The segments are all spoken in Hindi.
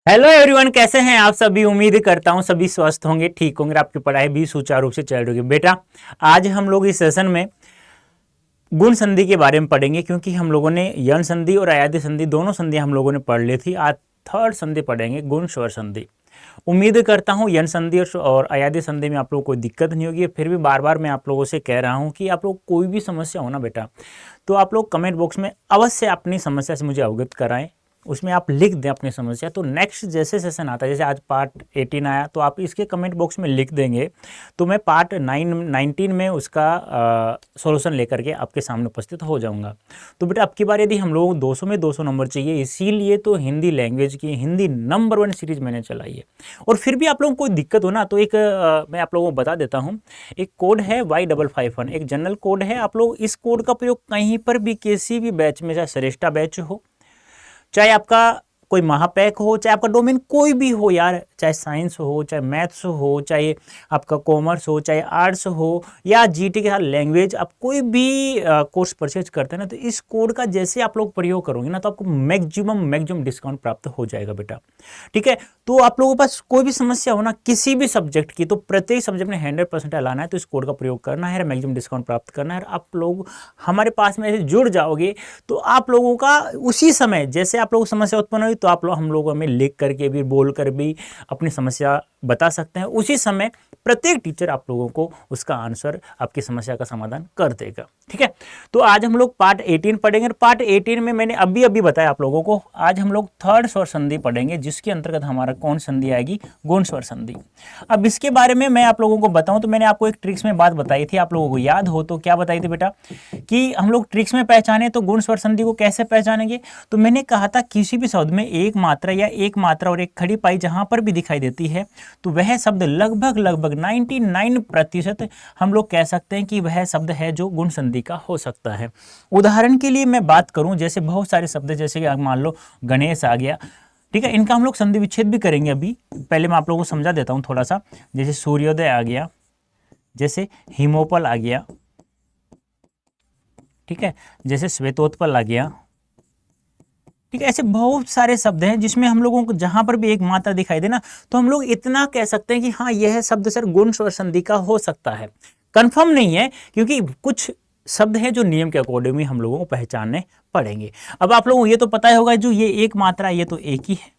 हेलो एवरीवन, कैसे हैं आप सभी। उम्मीद करता हूं सभी स्वस्थ होंगे, ठीक होंगे, आपकी पढ़ाई भी सुचारू रूप से चल रही होगी। बेटा, आज हम लोग इस सेशन में गुण संधि के बारे में पढ़ेंगे, क्योंकि हम लोगों ने यण संधि और अयादी संधि दोनों संधि हम लोगों ने पढ़ ली थी। आज थर्ड संधि पढ़ेंगे, गुण स्वर संधि। उम्मीद करता हूं यण संधि और अयादी संधि में आप लोगों को कोई दिक्कत नहीं होगी। फिर भी बार बार मैं आप लोगों से कह रहा हूं कि आप लोग कोई भी समस्या हो ना बेटा, तो आप लोग कमेंट बॉक्स में अवश्य अपनी समस्या से मुझे अवगत कराएं, उसमें आप लिख दें अपनी समस्या। तो नेक्स्ट जैसे सेशन आता है, जैसे आज पार्ट 18 आया, तो आप इसके कमेंट बॉक्स में लिख देंगे, तो मैं पार्ट 19 में उसका सॉल्यूशन लेकर के आपके सामने उपस्थित हो जाऊंगा। तो बेटा, अब की बार यदि हम लोग 200 में 200 नंबर चाहिए, इसीलिए तो हिंदी लैंग्वेज की हिंदी नंबर 1 सीरीज मैंने चलाई है। और फिर भी आप लोगों को कोई दिक्कत हो ना, तो एक मैं आप लोगों को बता देता हूँ। एक कोड है Y551, एक जनरल कोड है। आप लोग इस कोड का प्रयोग कहीं पर भी किसी भी बैच में, चाहे श्रेष्ठा बैच हो, चाहे आपका कोई महापैक हो, चाहे आपका डोमेन कोई भी हो यार, चाहे साइंस हो, चाहे मैथ्स हो, चाहे आपका कॉमर्स हो, चाहे आर्ट्स हो, या जीटी के साथ लैंग्वेज, आप कोई भी कोर्स परचेज करते हैं ना, तो इस कोड का जैसे आप लोग प्रयोग करोगे ना, तो आपको मैक्सिमम डिस्काउंट प्राप्त हो जाएगा बेटा। ठीक है, तो आप लोगों के पास कोई भी समस्या हो ना किसी भी सब्जेक्ट की, तो प्रत्येक सब्जेक्ट में 100% लाना है, तो इस कोड का प्रयोग करना है, मैक्सिमम डिस्काउंट प्राप्त करना है। आप लोग हमारे पास में जुड़ जाओगे, तो आप लोगों का उसी समय जैसे आप लोगों को समस्या उत्पन्न हुई, तो आप लोग हम लोग हमें लिख करके भी, बोल कर भी अपनी समस्या बता सकते हैं। उसी समय प्रत्येक टीचर आप लोगों को उसका आंसर, आपकी समस्या का समाधान कर देगा। ठीक है, तो आज हम लोग पार्ट 18 पढ़ेंगे। पार्ट 18 में मैंने अभी बताया आप लोगों को, आज हम लोग थर्ड स्वर संधि पढ़ेंगे, जिसके अंतर्गत हमारा कौन संधि आएगी, गुण स्वर संधि। अब इसके बारे में मैं आप लोगों को बताऊं, तो मैंने आपको एक ट्रिक्स में बात बताई थी, आप लोगों को याद हो तो क्या बताई थी बेटा, कि हम लोग ट्रिक्स में पहचाने तो गुण स्वर संधि को कैसे पहचानेंगे। तो मैंने कहा था किसी भी शब्द में एक मात्रा या एक मात्रा और एक खड़ी पाई जहां पर भी दिखाई देती है, तो वह शब्द लगभग 99% हम लोग कह सकते हैं कि वह शब्द है जो गुण संधि का हो सकता है। उदाहरण के लिए मैं बात करूं, जैसे बहुत सारे शब्द, जैसे कि मान लो गणेश आ गया, ठीक है, इनका हम लोग संधि विच्छेद भी करेंगे। अभी पहले मैं आप लोगों को समझा देता हूं थोड़ा सा। जैसे सूर्योदय आ गया, जैसे हिमोपल आ गया, ठीक है, जैसे श्वेतोत्पल आ गया, ठीक है। ऐसे बहुत सारे शब्द हैं जिसमें हम लोगों को जहां पर भी एक मात्रा दिखाई दे ना, तो हम लोग इतना कह सकते हैं कि हाँ, यह शब्द सर गुण स्वर संधि का हो सकता है। कंफर्म नहीं है, क्योंकि कुछ शब्द हैं जो नियम के अकॉर्डिंग हम लोगों को पहचानने पड़ेंगे। अब आप लोगों को ये तो पता ही होगा, जो ये एक मात्रा है ये तो एक ही है,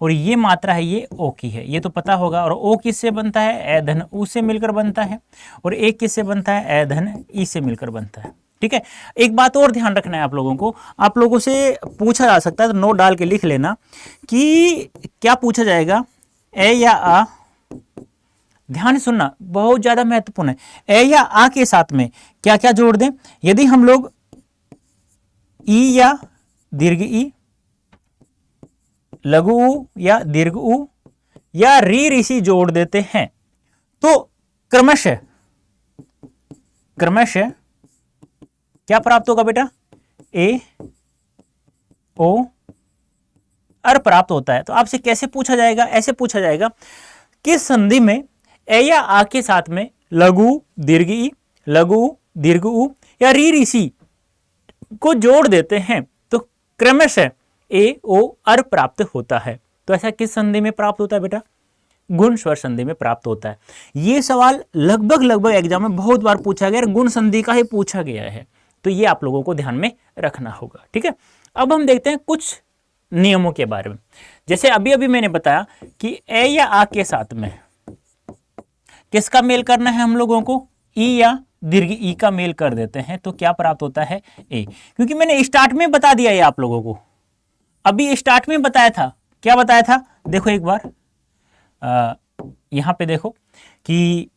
और ये मात्रा है ये ओ की है, ये तो पता होगा। और ओ किससे बनता है, ए धन उ से मिलकर बनता है, और एक किससे बनता है, ए धन ई से मिलकर बनता है। ठीक है, एक बात और ध्यान रखना है आप लोगों को, आप लोगों से पूछा जा सकता है, तो नोट डाल के लिख लेना कि क्या पूछा जाएगा, ए या आ। ध्यान सुनना, बहुत ज्यादा महत्वपूर्ण है। ए या आ के साथ में क्या क्या जोड़ दें। यदि हम लोग ई या दीर्घ ई, लघु उ या दीर्घ उ या री ऋषि जोड़ देते हैं, तो क्रमशः क्या प्राप्त होगा बेटा, ए ओ अर प्राप्त होता है। तो आपसे कैसे पूछा जाएगा, ऐसे पूछा जाएगा कि संधि में ए या आ के साथ में लघु दीर्घ ई, लघु दीर्घ उ या री ऋषि को जोड़ देते हैं, तो क्रमशः ए ओ अर प्राप्त होता है। तो ऐसा किस संधि में प्राप्त होता है बेटा, गुण स्वर संधि में प्राप्त होता है। ये सवाल लगभग एग्जाम में बहुत बार पूछा गया, गुण संधि का ही पूछा गया है, तो ये आप लोगों को ध्यान में रखना होगा। ठीक है, अब हम देखते हैं कुछ नियमों के बारे में। जैसे अभी मैंने बताया कि ए या आ के साथ में किसका मेल करना है हम लोगों को, ई या दीर्घ ई का मेल कर देते हैं, तो क्या प्राप्त होता है, ए। क्योंकि मैंने स्टार्ट में बता दिया ये आप लोगों को, अभी स्टार्ट में बताया था। क्या बताया था, देखो एक बार यहां पे देखो कि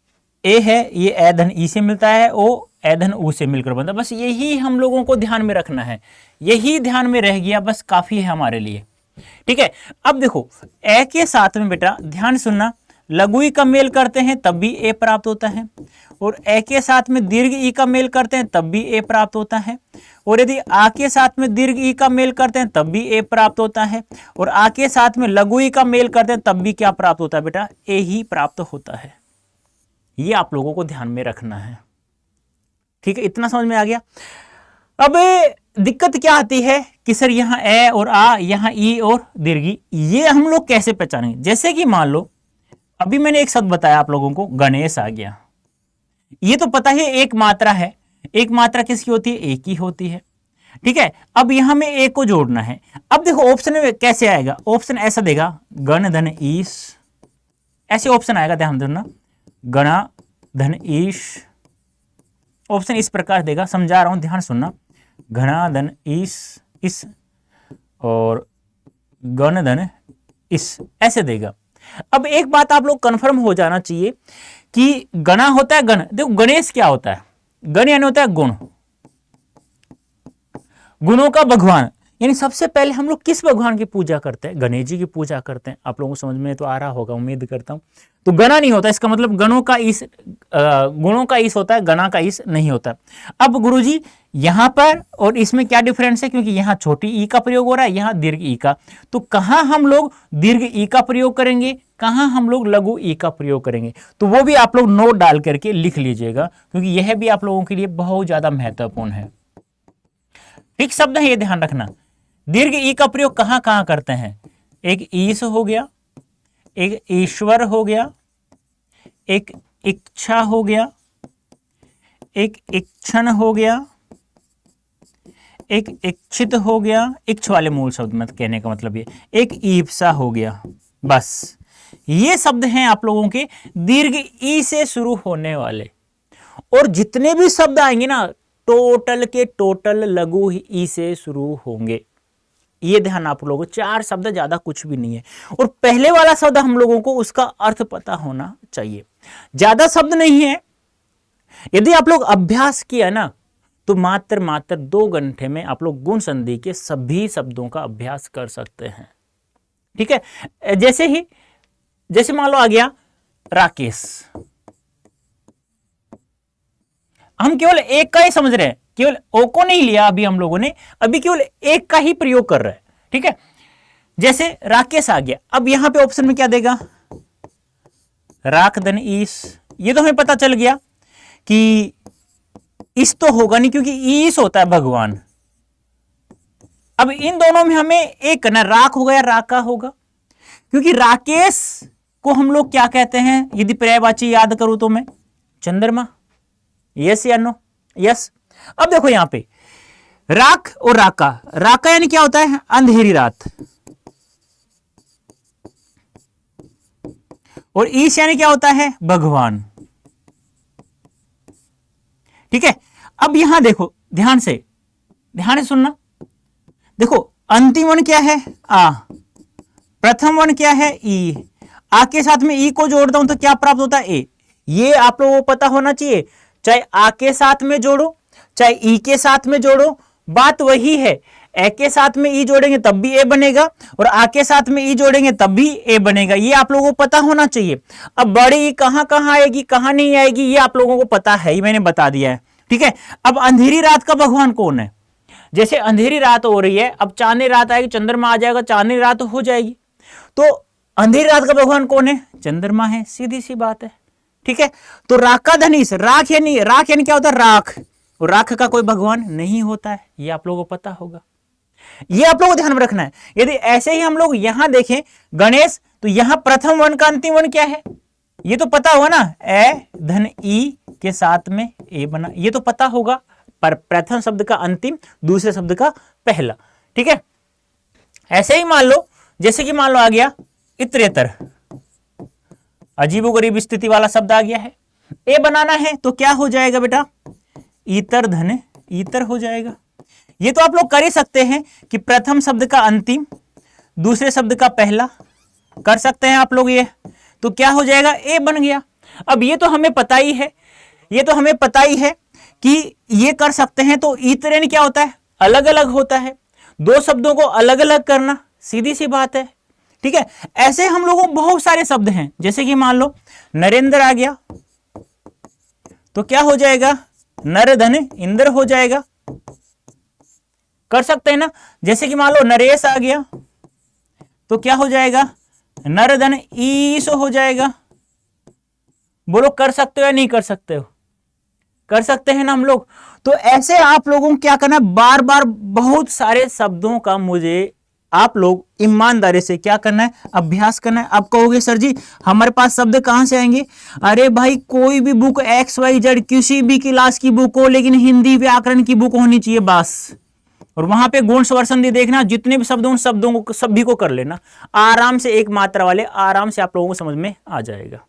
ए है, ये ए धन ई से मिलता है, ओ ए धन उ से मिलकर बनता है। बस यही हम लोगों को ध्यान में रखना है, यही ध्यान में रह गया, बस काफी है हमारे लिए। ठीक है, अब देखो ए के साथ में बेटा ध्यान सुनना, लघु ई का मेल करते हैं तब भी ए प्राप्त होता है, और ए के साथ में दीर्घ ई का मेल करते हैं तब भी ए प्राप्त होता है, और यदि आ के साथ में दीर्घ ई का मेल करते हैं तब भी ए प्राप्त होता है, और आ के साथ में लघु ई का मेल करते हैं तब भी क्या प्राप्त होता है बेटा, ए ही प्राप्त होता है। ये आप लोगों को ध्यान में रखना है। ठीक है, इतना समझ में आ गया। अब दिक्कत क्या आती है कि सर यहाँ ए और आ, यहाँ ई और दीर्घी, ये हम लोग कैसे पहचानेंगे? जैसे कि मान लो अभी मैंने एक शब्द बताया आप लोगों को, गणेश आ गया, ये तो पता ही एक मात्रा है, एक मात्रा किसकी होती है? एक ही होती है, ठीक है। अब यहां में एक को जोड़ना है। अब देखो ऑप्शन में कैसे आएगा, ऑप्शन ऐसा देगा गण धन ईश, ऐसे ऑप्शन आएगा, ध्यान देना, गणा धन ईश, ऑप्शन इस प्रकार देगा, समझा रहा हूं ध्यान सुनना, घना धन इस और गण धन इस, ऐसे देगा। अब एक बात आप लोग कंफर्म हो जाना चाहिए कि गणा होता है गण, देखो गणेश क्या होता है? गण यानी होता है गुण, गुणों का भगवान, यानी सबसे पहले हम लोग किस भगवान की पूजा करते हैं? गणेश जी की पूजा करते हैं। आप लोगों को समझ में तो आ रहा होगा, उम्मीद करता हूं। तो गणा नहीं होता, इसका मतलब गणों का ईश, गुणों का ईश होता है, गणा का ईश नहीं होता। अब गुरुजी यहां पर और इसमें क्या डिफरेंस है? क्योंकि यहां छोटी ई का प्रयोग हो रहा है, यहां दीर्घ ई का, तो कहां हम लोग दीर्घ ई का प्रयोग करेंगे, कहां हम लोग लघु ई का प्रयोग करेंगे, तो वो भी आप लोग नोट डाल करके लिख लीजिएगा, क्योंकि यह भी आप लोगों के लिए बहुत ज्यादा महत्वपूर्ण है। ठीक शब्द है, ये ध्यान रखना। दीर्घ ई का प्रयोग कहां कहां करते हैं? एक ईश हो गया, एक ईश्वर हो गया, एक इच्छा हो गया, एक इच्छन हो गया, एक इच्छित हो गया, इच्छ वाले मूल शब्द में कहने का मतलब ये, एक ईप्सा हो गया। बस ये शब्द हैं आप लोगों के दीर्घ ई से शुरू होने वाले, और जितने भी शब्द आएंगे ना टोटल के टोटल लघु ई से शुरू होंगे। ये ध्यान आप लोगों को, 4 शब्द, ज्यादा कुछ भी नहीं है। और पहले वाला शब्द हम लोगों को उसका अर्थ पता होना चाहिए, ज्यादा शब्द नहीं है। यदि आप लोग अभ्यास किया ना तो मात्र 2 घंटे में आप लोग गुण संधि के सभी शब्दों का अभ्यास कर सकते हैं, ठीक है। जैसे मान लो आ गया राकेश, हम केवल एक का ही समझ रहे हैं, केवल ओ को नहीं लिया अभी हम लोगों ने, अभी केवल एक का ही प्रयोग कर रहे हैं, ठीक है। जैसे राकेश आ गया, अब यहां पे ऑप्शन में क्या देगा? राख धन ईश, ये तो हमें पता चल गया कि इस तो होगा नहीं, क्योंकि ईश होता है भगवान। अब इन दोनों में हमें एक करना, राख होगा या राका होगा, क्योंकि राकेश को हम लोग क्या कहते हैं? यदि पर्यायवाची याद करूं तो मैं चंद्रमा, यस या नो? यस। अब देखो यहां पे राख और राका, राका यानी क्या होता है? अंधेरी रात, और ईश यानी क्या होता है? भगवान, ठीक है। अब यहां देखो ध्यान से सुनना, देखो अंतिम वन क्या है? आ, प्रथम वन क्या है? ई, आ के साथ में ई को जोड़ता हूं तो क्या प्राप्त होता है? ए। ये आप लोगों को पता होना चाहिए, चाहे आ के साथ में जोड़ो चाहे ई के साथ में जोड़ो, बात वही है। ए के साथ में ई जोड़ेंगे तब भी ए बनेगा, और आ के साथ में ई जोड़ेंगे तब भी ए बनेगा, ये आप लोगों को पता होना चाहिए। अब बड़ी ई कहां कहां आएगी, कहां नहीं आएगी, ये आप लोगों को पता है ही, मैंने बता दिया है, ठीक है। अब अंधेरी रात का भगवान कौन है? जैसे अंधेरी रात हो रही है, अब चांदनी रात आएगी, चंद्रमा आ जाएगा, चांदनी रात हो जाएगी, तो अंधेरी रात का भगवान कौन है? चंद्रमा है, सीधी सी बात है, ठीक है। तो राका धनीश, राख यानी क्या होता है? राख, और राख का कोई भगवान नहीं होता है, ये आप लोगों को पता होगा, ये आप लोगों को ध्यान में रखना है। यदि ऐसे ही हम लोग यहां देखें गणेश, तो यहां प्रथम वन का अंतिम वन क्या है? ये तो पता होगा ना, ए धन ई के साथ में ए बना, ये तो पता होगा, पर प्रथम शब्द का अंतिम, दूसरे शब्द का पहला, ठीक है। ऐसे ही मान लो, जैसे कि मान लो आ गया इतरेतर, अजीबोगरीब स्थिति वाला शब्द आ गया है, ए बनाना है तो क्या हो जाएगा बेटा? ईतर धन ईतर हो जाएगा। ये तो आप लोग कर ही सकते हैं कि प्रथम शब्द का अंतिम, दूसरे शब्द का पहला, कर सकते हैं आप लोग, ये तो क्या हो जाएगा? ए बन गया। अब ये तो हमें पता ही है, कि ये कर सकते हैं, तो ईतरेन क्या होता है? अलग अलग होता है, 2 शब्दों को अलग अलग करना, सीधी सी बात है, ठीक है। ऐसे हम लोगों को बहुत सारे शब्द हैं, जैसे कि मान लो नरेंद्र आ गया तो क्या हो जाएगा? नर धन इंद्र हो जाएगा, कर सकते हैं ना। जैसे कि मान लो नरेश आ गया तो क्या हो जाएगा? नर धन ईश हो जाएगा। बोलो कर सकते हो या नहीं कर सकते हो? कर सकते हैं ना हम लोग। तो ऐसे आप लोगों को क्या करना है, बार बार बहुत सारे शब्दों का मुझे आप लोग ईमानदारी से क्या करना है, अभ्यास करना है। आप कहोगे सर जी हमारे पास शब्द कहां से आएंगे, अरे भाई कोई भी बुक XYZ किसी भी क्लास की बुक हो, लेकिन हिंदी व्याकरण की बुक होनी चाहिए बस। और वहां पे गुण स्वरसंधि देखना, जितने भी शब्द उन शब्दों को सभी को कर लेना आराम से, एक मात्रा वाले आराम से आप लोगों को समझ में आ जाएगा।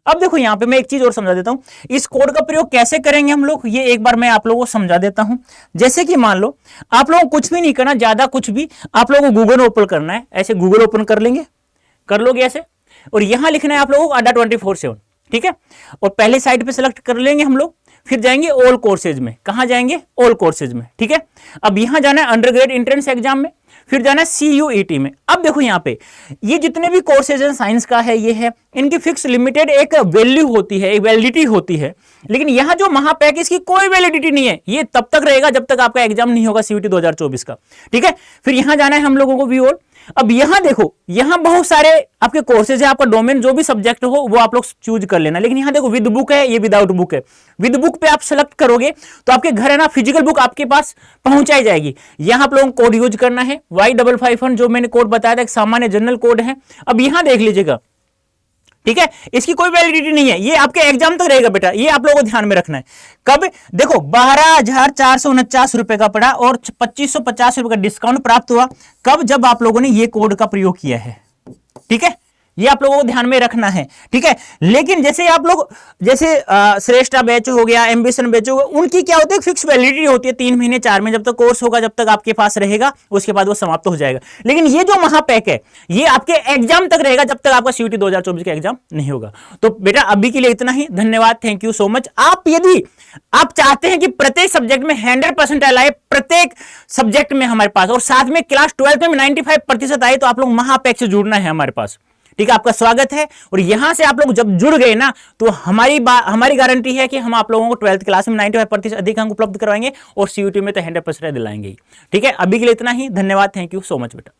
अब देखो यहां पे मैं एक चीज और समझा देता हूं, इस कोड का प्रयोग कैसे करेंगे हम लोग, ये एक बार मैं आप लोगों को समझा देता हूं। जैसे कि मान लो आप लोगों को कुछ भी नहीं करना, ज्यादा कुछ भी, आप लोगों को गूगल ओपन करना है, ऐसे गूगल ओपन कर लेंगे, कर लोगे ऐसे, और यहां लिखना है आप लोगों को अड्डा 24/7, ठीक है। और पहले साइड पे सेलेक्ट कर लेंगे हम लोग, फिर जाएंगे ऑल कोर्सेज में, कहां जाएंगे, ऑल कोर्सेज में, ठीक है। अब यहां जाना है अंडरग्रेड एंट्रेंस एग्जाम में, फिर जाना है CUET में। अब देखो यहां पे ये जितने भी कोर्सेज हैं, साइंस का है, ये है, इनकी फिक्स लिमिटेड एक वैल्यू होती है, एक वैलिडिटी होती है। लेकिन यहां जो महापैक इसकी कोई वैलिडिटी नहीं है, ये तब तक रहेगा जब तक आपका एग्जाम नहीं होगा CUET 2024 का, ठीक है। फिर यहां जाना है हम लोगों को व्यू ऑल। अब यहां देखो, यहां बहुत सारे आपके कोर्सेज है, आपका डोमेन जो भी सब्जेक्ट हो वो आप लोग चूज कर लेना। लेकिन यहां देखो विद बुक है, ये विदाउट बुक है। विद बुक पे आप सेलेक्ट करोगे तो आपके घर है ना फिजिकल बुक आपके पास पहुंचाई जाएगी। यहां आप लोगों को कोड यूज करना है Y551 जो मैंने कोड बताया था, एक सामान्य जनरल कोड है। अब यहां देख लीजिएगा, ठीक है, इसकी कोई वैलिडिटी नहीं है, ये आपके एग्जाम तक रहेगा बेटा, ये आप लोगों को ध्यान में रखना है। कब देखो 12,449 रुपए का पड़ा और 2,550 रुपए का डिस्काउंट प्राप्त हुआ, कब, जब आप लोगों ने ये कोड का प्रयोग किया है, ठीक है। ये आप लोगों को ध्यान में रखना है, ठीक है। लेकिन जैसे आप लोग, जैसे श्रेष्ठा बैच हो गया, एम्बिशन बैच हो गया, उनकी क्या होती है, फिक्स वैलिडिटी होती है 3 महीने 4 महीने, जब तक कोर्स होगा जब तक आपके पास रहेगा, उसके बाद वो समाप्त हो जाएगा। लेकिन ये जो महापैक है ये आपके एग्जाम तक रहेगा, जब तक आपका CUET 2024 का एग्जाम नहीं होगा। तो बेटा अभी के लिए इतना ही, धन्यवाद, थैंक यू सो मच। आप यदि आप चाहते हैं कि प्रत्येक सब्जेक्ट में 100% आए, प्रत्येक सब्जेक्ट में हमारे पास, और साथ में क्लास 12 में 95% आए, तो आप लोग महापैक से जुड़ना है हमारे पास, ठीक है। आपका स्वागत है। और यहां से आप लोग जब जुड़ गए ना, तो हमारी गारंटी है कि हम आप लोगों को 12th क्लास में 95% अधिक अंक उपलब्ध करवाएंगे और CUET में तो 100% दिलाएंगे, ठीक है। अभी के लिए इतना ही, धन्यवाद, थैंक यू सो मच बेटा।